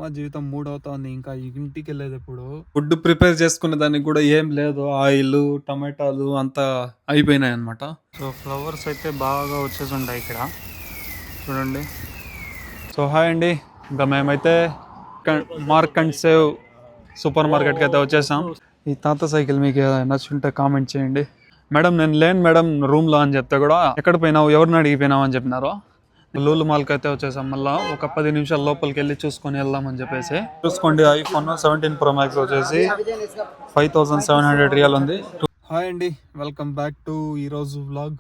మా జీవితం మూడవుతోంది. ఇంకా ఇంటికెళ్ళేదెప్పుడు? ఫుడ్ ప్రిపేర్ చేసుకునే దానికి కూడా ఏం లేదు. ఆయిలు, టమాటాలు అంతా అయిపోయినాయన్నమాట. సో, ఫ్లవర్స్ అయితే బాగా వచ్చేసుంటాయి ఇక్కడ. చూడండి. సో, హాయ్ అండి. ఇంకా మేమైతే మార్క్ అండ్ సేవ్ సూపర్ మార్కెట్కి అయితే వచ్చేసాం. ఈ తాత సైకిల్ మీకు నచ్చుంటే కామెంట్ చేయండి. మేడం నేను లేను మేడం రూమ్లో అని చెప్తే కూడా ఎక్కడ పోయినావు, ఎవరిని అడిగిపోయినావు అని చెప్పినారు. లూలు మాల్కి అయితే వచ్చేసాం. మళ్ళీ ఒక 10 నిమిషాల లోపలికి వెళ్ళి చూసుకొని వెళ్దామని చెప్పేసి. చూసుకోండి, ఐఫోన్ 17 Pro Max వచ్చేసి 5700 రియల్ ఉంది. హాయ్ అండి, వెల్కమ్ బ్యాక్ టు ఈరోజు వ్లాగ్.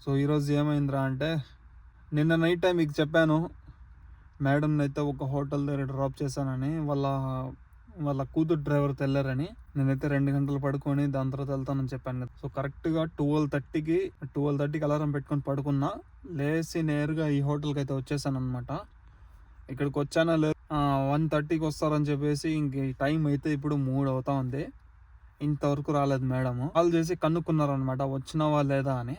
సో ఈరోజు ఏమైందిరా అంటే, నిన్న నైట్ టైం మీకు చెప్పాను మేడంని అయితే ఒక హోటల్ దగ్గర డ్రాప్ చేశానని. వాళ్ళ కూతురు డ్రైవర్తో వెళ్ళారని. నేనైతే 2 గంటలు పడుకొని దాని తర్వాత వెళ్తానని చెప్పాను కదా. సో కరెక్ట్గా 12:30కి అలారం పెట్టుకొని పడుకున్నా. లేచి నేరుగా ఈ హోటల్కి అయితే వచ్చేసాను అనమాట. ఇక్కడికి వచ్చానా లేదు, 1:30కి వస్తారని చెప్పేసి ఇంక టైం అయితే ఇప్పుడు 3 అవుతా ఉంది. ఇంతవరకు రాలేదు మేడము. కాల్ చేసి కనుక్కున్నారనమాట వచ్చినావా లేదా అని.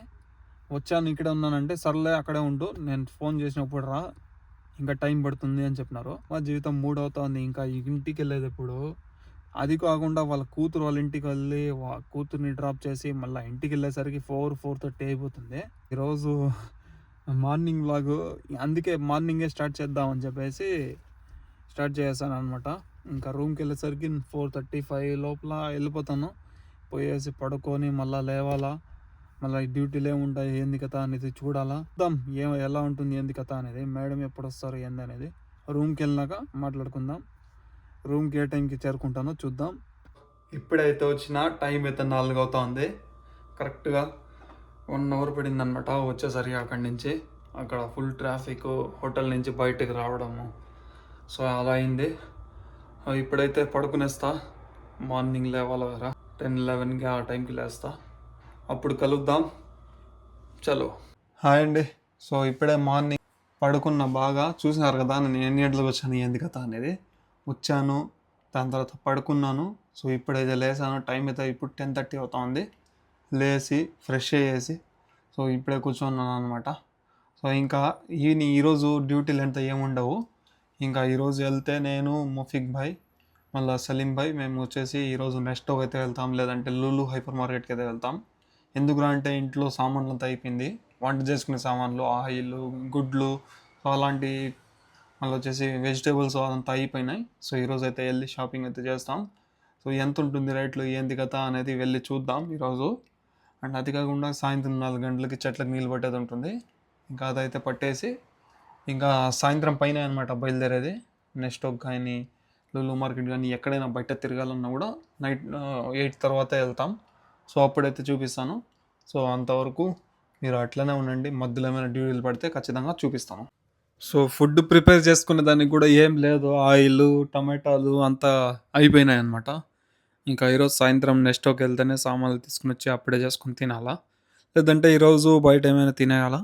వచ్చాను, ఇక్కడే ఉన్నానంటే సర్లే అక్కడే ఉండు, నేను ఫోన్ చేసినప్పుడు రా, ఇంకా టైం పడుతుంది అని చెప్పినారు. మా జీవితం 3 అవుతుంది. ఇంకా ఇంటికి వెళ్ళేది ఎప్పుడు? అది కాకుండా వాళ్ళ కూతురు వాళ్ళ ఇంటికి వెళ్ళి కూతుర్ని డ్రాప్ చేసి మళ్ళీ ఇంటికి వెళ్ళేసరికి 4:30 అయిపోతుంది. ఈరోజు మార్నింగ్ వ్లాగ్, అందుకే మార్నింగే స్టార్ట్ చేద్దామని చెప్పేసి స్టార్ట్ చేశాను అనమాట. ఇంకా రూమ్కి వెళ్ళేసరికి 4:35 లోపల వెళ్ళిపోతాను. పోయేసి పడుకొని మళ్ళీ లేవాలా, మళ్ళీ డ్యూటీలు ఏముంటాయి, ఏంది కథ అనేది చూడాలా. చూద్దాం ఎలా ఉంటుంది ఏంది కథ అనేది, మేడం ఎప్పుడు వస్తారు ఏంది అనేది. రూమ్కి వెళ్ళినాక మాట్లాడుకుందాం. రూమ్కి ఏ టైంకి చేరుకుంటానో చూద్దాం. ఇప్పుడైతే వచ్చిన టైం అయితే 4 అవుతా ఉంది. కరెక్ట్గా 1 అవర్ పడింది అనమాట వచ్చేసరికి. అక్కడి నుంచి అక్కడ ఫుల్ ట్రాఫిక్, హోటల్ నుంచి బయటకు రావడము, సో అలా అయింది. ఇప్పుడైతే పడుకునేస్తా. మార్నింగ్ లేవాల 10-11కి ఆ టైంకి లేస్తా. అప్పుడు కలుద్దాం. చలో. హాయ్ అండి. సో ఇప్పుడే మార్నింగ్ పడుకున్న. బాగా చూసినారు కదా నేను ఎన్ని గంటలకు వచ్చాను ఏంది కథ అనేది. వచ్చాను, దాని తర్వాత పడుకున్నాను. సో ఇప్పుడైతే లేసాను. టైం అయితే ఇప్పుడు 10:30 అవుతా ఉంది. లేచి ఫ్రెష్ అయ్యేసి సో ఇప్పుడే కూర్చున్నాను అనమాట. సో ఇంకా ఈరోజు డ్యూటీలు ఎంత ఏముండవు. ఇంకా ఈరోజు వెళ్తే నేను, ముఫిక్ భాయ్, మళ్ళీ సలీం భాయ్, మేము వచ్చేసి ఈరోజు నెక్స్ట్ అయితే వెళ్తాం, లేదంటే లూలు హైపర్ మార్కెట్కి అయితే వెళ్తాం. ఎందుకురా అంటే ఇంట్లో సామాన్లు అంతా అయిపోయింది. వంట చేసుకునే సామాన్లు, ఆయిల్, గుడ్లు, సో అలాంటి, మళ్ళీ వచ్చేసి వెజిటేబుల్స్ అదంతా అయిపోయినాయి. సో ఈరోజు అయితే వెళ్ళి షాపింగ్ అయితే చేస్తాం. సో ఎంత ఉంటుంది రేట్లు ఏంది కథ అనేది వెళ్ళి చూద్దాం ఈరోజు. అండ్ అది కాకుండా సాయంత్రం 4 గంటలకి చెట్లకు నీళ్ళు పట్టేది ఉంటుంది. ఇంకా అదైతే పట్టేసి ఇంకా సాయంత్రం పైన అనమాట బయలుదేరేది. నెక్స్ట్ కానీ లూలు మార్కెట్ కానీ ఎక్కడైనా బయట తిరగాలన్నా కూడా నైట్ 8 తర్వాత వెళ్తాం. సో అప్పుడైతే చూపిస్తాను. సో అంతవరకు మీరు అట్లనే ఉండండి. మధ్యలో ఏమైనా డ్యూటీలు పడితే ఖచ్చితంగా చూపిస్తాను. సో ఫుడ్ ప్రిపేర్ చేసుకునే దానికి కూడా ఏం లేదు. ఆయిల్, టమాటాలు అంతా అయిపోయినాయి అనమాట. ఇంకా ఈరోజు సాయంత్రం నెక్స్ట్కి వెళ్తేనే సామాన్లు తీసుకుని వచ్చి అప్పుడే చేసుకుని తినాలా, లేదంటే ఈరోజు బయట ఏమైనా తినేయాలా.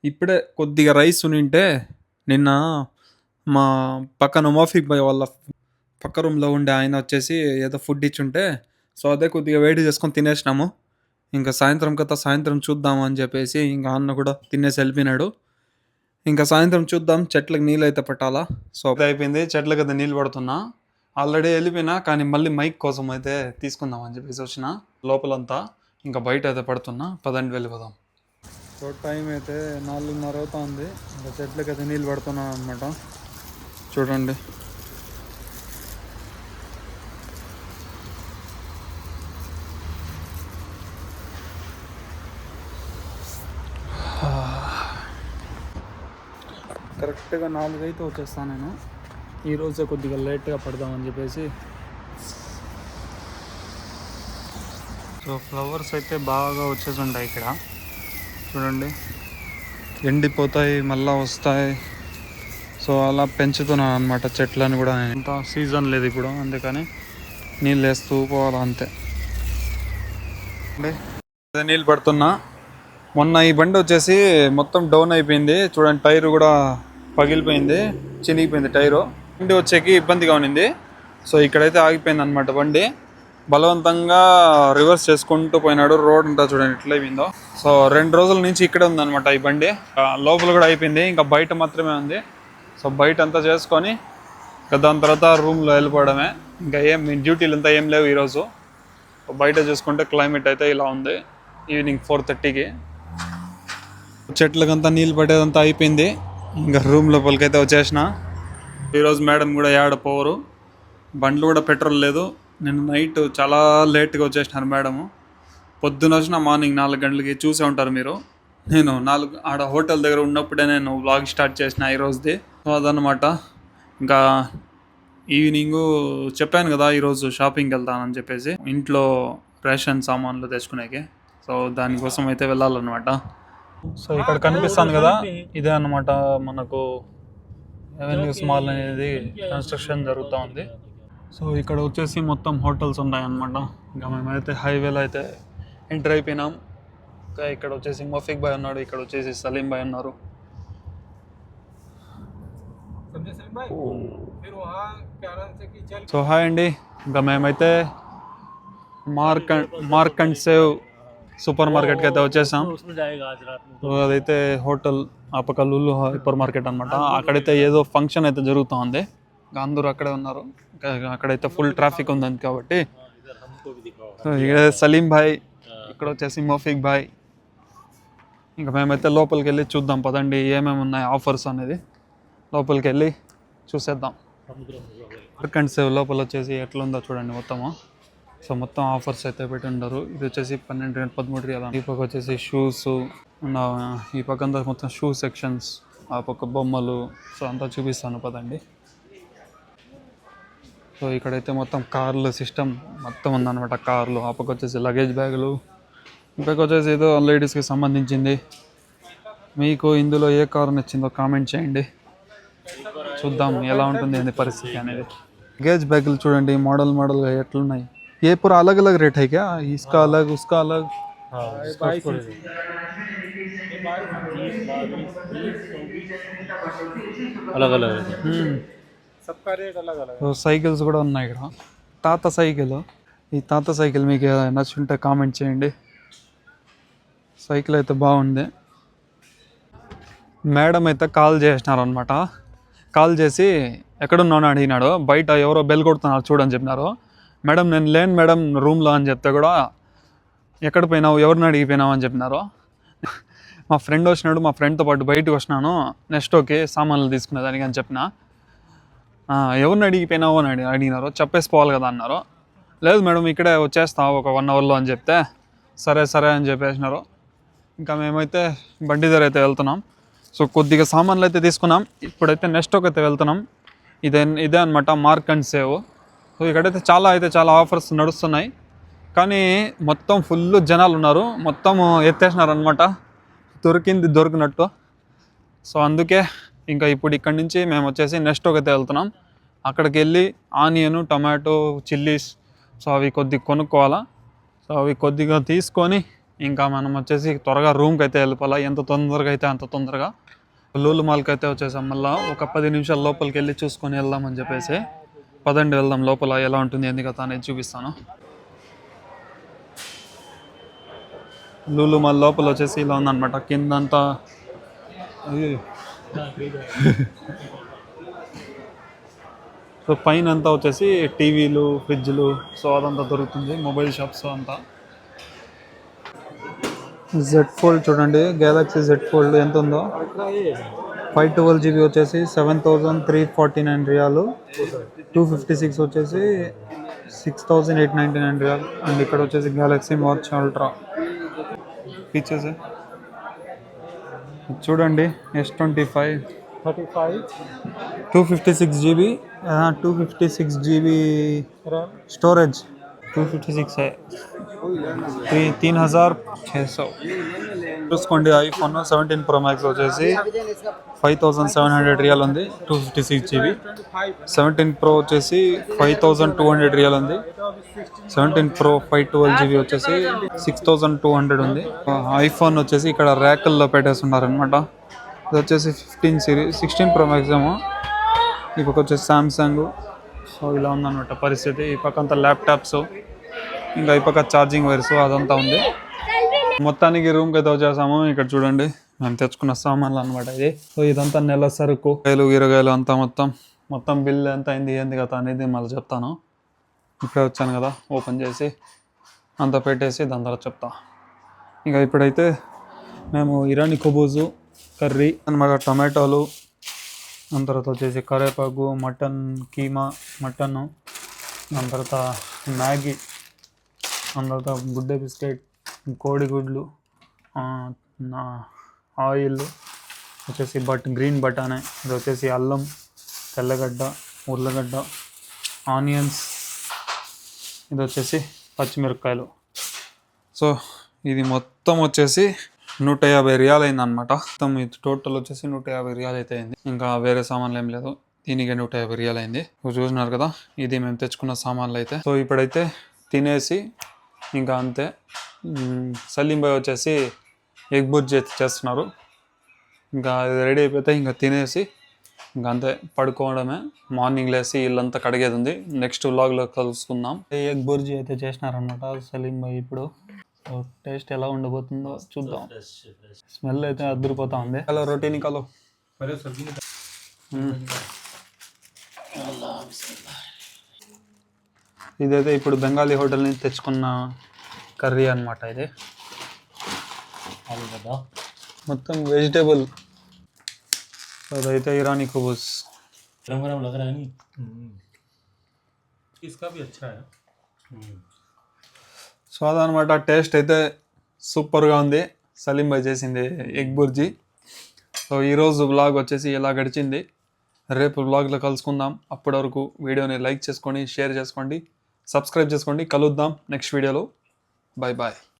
ఇప్పుడే కొద్దిగా రైస్ ఉనింటే, నిన్న మా పక్కన మోఫిక్ బాయ్ వాళ్ళ పక్క రూమ్లో ఉండే ఆయన వచ్చేసి ఏదో ఫుడ్ ఇచ్చుంటే, సో అదే కొద్దిగా వేడి చేసుకొని తినేసినాము. ఇంకా సాయంత్రం కదా, సాయంత్రం చూద్దాము అని చెప్పేసి ఇంకా అన్న కూడా తినేసి వెళ్ళిపోయినాడు. ఇంకా సాయంత్రం చూద్దాం. చెట్లకు నీళ్ళు అయితే పెట్టాలా. సో అది అయిపోయింది, చెట్లకి అయితే నీళ్ళు పడుతున్నా. ఆల్రెడీ వెళ్ళిపోయినా, కానీ మళ్ళీ మైక్ కోసం అయితే తీసుకుందాం అని చెప్పేసి వచ్చిన లోపలంతా. ఇంకా బయట అయితే పడుతున్నా. పదండి వెళ్ళిపోదాం. సో టైం అయితే 4:30 అవుతా ఉంది. ఇంకా చెట్లకి అయితే నీళ్ళు పడుతున్నాను అనమాట. చూడండి. కరెక్ట్గా 4 అయితే వచ్చేస్తాను నేను. ఈరోజే కొద్దిగా లేట్గా పడదామని చెప్పేసి. సో ఫ్లవర్స్ అయితే బాగా వచ్చేసి ఉంటాయి ఇక్కడ. చూడండి, ఎండిపోతాయి మళ్ళీ వస్తాయి. సో అలా పెంచుతున్నాను అనమాట చెట్లను కూడా. ఎంత సీజన్ లేదు ఇప్పుడు, అందుకని నీళ్ళు వేస్తూ పోవాలి అంతే. నీళ్ళు పడుతున్నా. మొన్న ఈ బండి వచ్చేసి మొత్తం డౌన్ అయిపోయింది. చూడండి, టైర్ కూడా పగిలిపోయింది, చినిగిపోయింది టైరు. బండి వచ్చేకి ఇబ్బందిగా ఉన్నింది. సో ఇక్కడైతే ఆగిపోయింది అనమాట బండి. బలవంతంగా రివర్స్ చేసుకుంటూ పోయినాడు. రోడ్ అంతా చూడండి ఎట్లా అయిపోయిందో. సో 2 రోజుల నుంచి ఇక్కడే ఉందన్నమాట ఈ బండి. లోపల కూడా అయిపోయింది, ఇంకా బయట మాత్రమే ఉంది. సో బయట అంతా చేసుకొని దాని తర్వాత రూమ్లో వెళ్ళిపోవడమే. ఇంకా ఏం డ్యూటీలు అంతా ఏం లేవు ఈరోజు. బయట చూసుకుంటే క్లైమేట్ అయితే ఇలా ఉంది. ఈవినింగ్ 4:30కి చెట్లకంతా నీళ్ళు పట్టేదంతా అయిపోయింది. ఇంకా రూమ్ లోపలికి అయితే వచ్చేసిన. ఈరోజు మేడం కూడా ఏడ పోరు, బండ్లు కూడా పెట్రోల్ లేదు. నేను నైట్ చాలా లేట్గా వచ్చేసినారు మేడము. పొద్దున వచ్చిన మార్నింగ్ 4 గంటలకి చూసే ఉంటారు మీరు. నేను 4 ఆడ హోటల్ దగ్గర ఉన్నప్పుడే నేను వ్లాగ్ స్టార్ట్ చేసిన ఈరోజుది. సో అదనమాట. ఇంకా ఈవినింగు చెప్పాను కదా ఈరోజు షాపింగ్కి వెళ్తానని చెప్పేసి, ఇంట్లో రేషన్ సామాన్లు తెచ్చుకునేకి. సో దానికోసం అయితే వెళ్ళాలన్నమాట. సో ఇక్కడ కనిపిస్తాను కదా, ఇదే అన్నమాట మనకు అవెన్యూస్ మాల్ అనేది కన్స్ట్రక్షన్ జరుగుతూ ఉంది. సో ఇక్కడ వచ్చేసి మొత్తం హోటల్స్ ఉన్నాయన్నమాట. ఇంకా మేమైతే హైవేలో అయితే ఎంటర్ అయిపోయినాం. ఇంకా ఇక్కడ వచ్చేసి మఫీక్ భాయ్ ఉన్నాడు, ఇక్కడ వచ్చేసి సలీం భాయ్ ఉన్నారు. సో హాయ్ అండి. ఇంకా మేమైతే మార్క్ అండ్ సేవ్ సూపర్ మార్కెట్కి అయితే వచ్చేసాం. అదైతే హోటల్ ఆ పక్క లులు హైపర్ మార్కెట్ అనమాట. అక్కడైతే ఏదో ఫంక్షన్ అయితే జరుగుతూ ఉంది. ఇంకా అందరూ అక్కడే ఉన్నారు. అక్కడైతే ఫుల్ ట్రాఫిక్ ఉంది కాబట్టి. ఇక్కడ సలీం భాయ్, ఇక్కడ వచ్చేసి మఫీక్ భాయ్. ఇంకా మేమైతే లోపలికి వెళ్ళి చూద్దాం పదండి ఏమేమి ఉన్నాయి ఆఫర్స్ అనేది. లోపలికి వెళ్ళి చూసేద్దాం. మార్క్ అండ్ సేవ్ లోపల వచ్చేసి ఎట్లుందో చూడండి మొత్తము. సో మొత్తం ఆఫర్స్ అయితే పెట్టి ఉండరు. ఇది వచ్చేసి 12-13 రియాలు. ఈ పక్క వచ్చేసి షూస్, ఈ పక్క అంతా మొత్తం షూ సెక్షన్స్, ఆ పక్క బొమ్మలు. సో అంతా చూపిస్తాను పదండి. సో ఇక్కడైతే మొత్తం కార్లు సిస్టమ్ మొత్తం ఉందన్నమాట. కార్లు, ఆ పక్క వచ్చేసి లగేజ్ బ్యాగులు, ఈ పక్క వచ్చేసి ఏదో లేడీస్కి సంబంధించింది. మీకు ఇందులో ఏ కార్ నచ్చిందో కామెంట్ చేయండి, చూద్దాం ఎలా ఉంటుంది ఏంది పరిస్థితి అనేది. లగేజ్ బ్యాగులు చూడండి మోడల్గా ఎట్లున్నాయి. ये पूरा अलग अलग रेट है क्या? इसका अलग उसका अलग? अलग अलग सबका रेट अलग अलग. సో సైకిల్స్ కూడా ఉన్నాయి ఇక్కడ. తాత సైకిల్, ఈ తాత సైకిల్ మీకు నచ్చుంటే కామెంట్ చేయండి. సైకిల్ అయితే బాగుంది. మేడం అయితే కాల్ చేసినారు అనమాట. కాల్ చేసి ఎక్కడున్నాను అడిగినాడు. బయట ఎవరో బెల్ కొడుతున్నారు చూడని చెప్పినారు. మేడం నేను లేను మేడం రూమ్లో అని చెప్తే కూడా ఎక్కడ పోయినావు ఎవరిని అడిగిపోయినావు అని చెప్పినారు. మా ఫ్రెండ్ వచ్చినాడు, మా ఫ్రెండ్తో పాటు బయటకు వచ్చినాను నెక్స్ట్ ఓకే సామాన్లు తీసుకునేదానికి అని చెప్పిన. ఎవరిని అడిగిపోయినావు అని అడిగినారు. చెప్పేసి పోవాలి కదా అన్నారు. లేదు మేడం ఇక్కడే వచ్చేస్తావు ఒక 1 అవర్లో అని చెప్తే సరే అని చెప్పేసినారు. ఇంకా మేమైతే బండి దగ్గర అయితే వెళ్తున్నాం. సో కొద్దిగా సామాన్లు అయితే తీసుకున్నాం. ఇప్పుడైతే నెక్స్ట్ ఒక అయితే వెళ్తున్నాం. ఇదే అనమాట మార్క్ అండ్ సేవ్. సో ఇక్కడైతే చాలా ఆఫర్స్ నడుస్తున్నాయి. కానీ మొత్తం ఫుల్ జనాలు ఉన్నారు. మొత్తం ఎత్తేసినారు అనమాట, దొరికినట్టు. సో అందుకే ఇంకా ఇప్పుడు ఇక్కడి నుంచి మేము వచ్చేసి నెక్స్ట్ ఒకతే వెళ్తున్నాం. అక్కడికి వెళ్ళి ఆనియన్, టమాటో, చిల్లీస్ సో అవి కొద్దిగా కొనుక్కోవాలా. సో అవి కొద్దిగా తీసుకొని ఇంకా మనం వచ్చేసి త్వరగా రూమ్కి అయితే వెళ్ళిపోవాలా. ఎంత తొందరగా అయితే అంత తొందరగా. లూలు మాల్కి అయితే వచ్చేసాం. మళ్ళీ ఒక 10 నిమిషాల లోపలికి వెళ్ళి చూసుకొని వెళ్దామని చెప్పేసి పదండి వెళ్దాం. లోపల ఎలా ఉంటుంది ఏంది కదా అనేది చూపిస్తాను. లూలు మాల్ లోపల వచ్చేసి ఇలా ఉందన్నమాట. కిందంతా సో పైన అంతా వచ్చేసి టీవీలు, ఫ్రిడ్జ్లు సో అదంతా దొరుకుతుంది. మొబైల్ షాప్స్ అంతా. జెడ్ ఫోల్డ్ చూడండి, గెలాక్సీ జెడ్ ఫోల్డ్ ఎంత ఉందో. 512 GB వచ్చేసి 7,349 రియాలు. 256 వచ్చేసి 6,899 రియాలు. అండ్ ఇక్కడ వచ్చేసి గెలాక్సీ వాచ్ అల్ట్రా ఫీచర్స్ చూడండి. S25 256 GB 256 GB storage. 256 है 3,600. చూసుకోండి. ఐఫోన్ 17 Pro Max వచ్చేసి 5,700 రియాల్ ఉంది. 256 GB. 17 Pro వచ్చేసి 5,200 రియాల్ ఉంది. 17 Pro 512 GB వచ్చేసి 6,200 ఉంది. ఐఫోన్ వచ్చేసి ఇక్కడ ర్యాకుల్లో పెట్టేస్తున్నారు అనమాట. ఇది వచ్చేసి 16 Pro Max ఏమో. ఈ పక్క వచ్చేసి సామ్సంగ్. సో ఇలా ఉందన్నమాట పరిస్థితి. ఈ పక్క అంతా ల్యాప్టాప్స్, ఇంకా ఈ పక్క ఛార్జింగ్ వైర్స్ అదంతా ఉంది. మొత్తానికి రూమ్కి అయితే వచ్చేసాము. ఇక్కడ చూడండి మేము తెచ్చుకున్న సామాన్లు అనమాట ఇది. సో ఇదంతా నెల సరుకు, కాయలు గిరగాయలు అంతా మొత్తం మొత్తం బిల్ ఎంత అయింది ఏంది కదా అనేది మళ్ళీ చెప్తాను. ఇప్పుడే వచ్చాను కదా, ఓపెన్ చేసి అంత పెట్టేసి దాని తర్వాత చెప్తా. ఇక ఇప్పుడైతే మేము ఇరానీ కబూజు కర్రీ అనమాట, టమాటోలు, దాని తర్వాత వచ్చేసి కరివేపాకు, మటన్ కీమా, మటన్, దాని తర్వాత మ్యాగీ, దాని తర్వాత గుడ్డే బిస్కెట్, కోడిగుడ్లు, ఆయిల్ వచ్చేసి గ్రీన్ బటానే, ఇది వచ్చేసి అల్లం, తెల్లగడ్డ, ఉర్లగడ్డ, ఆనియన్స్, ఇది వచ్చేసి పచ్చిమిరపకాయలు. సో ఇది మొత్తం వచ్చేసి 150 రియాల్ అయిందనమాట. మొత్తం ఇది టోటల్ వచ్చేసి 150 రియాల్ అయితే అయింది. ఇంకా వేరే సామాన్లు ఏం లేదు, దీనికి 150 రియాల్ అయింది. చూస్తున్నారు కదా, ఇది మేము తెచ్చుకున్న సామాన్లు అయితే. సో ఇప్పుడైతే తినేసి ఇంకా అంతే. సలీం భాయ్ వచ్చేసి ఎగ్ బుర్జీ చేస్తున్నారు. ఇంకా అది రెడీ అయిపోతే ఇంకా తినేసి ఇంకా అంతే పడుకోవడమే. మార్నింగ్ లేసి ఇల్లంతా కడిగేది ఉంది. నెక్స్ట్ వ్లాగ్లో కలుసుకుందాం. ఎగ్ బుర్జీ అయితే చేసినారనమాట సలీం భాయ్. ఇప్పుడు టేస్ట్ ఎలా ఉండబోతుందో చూద్దాం. స్మెల్ అయితే అదిరిపోతా ఉంది. హలో రోటీ నికాలో. ఇదైతే ఇప్పుడు బెంగాలీ హోటల్ నుంచి తెచ్చుకున్న కర్రీ అనమాట. ఇది మొత్తం వెజిటేబుల్. అదైతే ఇరానీ కబూస్. సో అదనమాట, టేస్ట్ అయితే సూపర్గా ఉంది సలీం భాయ్ చేసింది ఎగ్ బుర్జీ. సో ఈరోజు వ్లాగ్ వచ్చేసి ఇలా గడిచింది. రేపు వ్లాగ్లో కలుసుకుందాం. అప్పటి వరకు వీడియోని లైక్ చేసుకోండి, షేర్ చేసుకోండి, సబ్స్క్రైబ్ చేసుకోండి. కలుద్దాం నెక్స్ట్ వీడియోలో. Bye bye.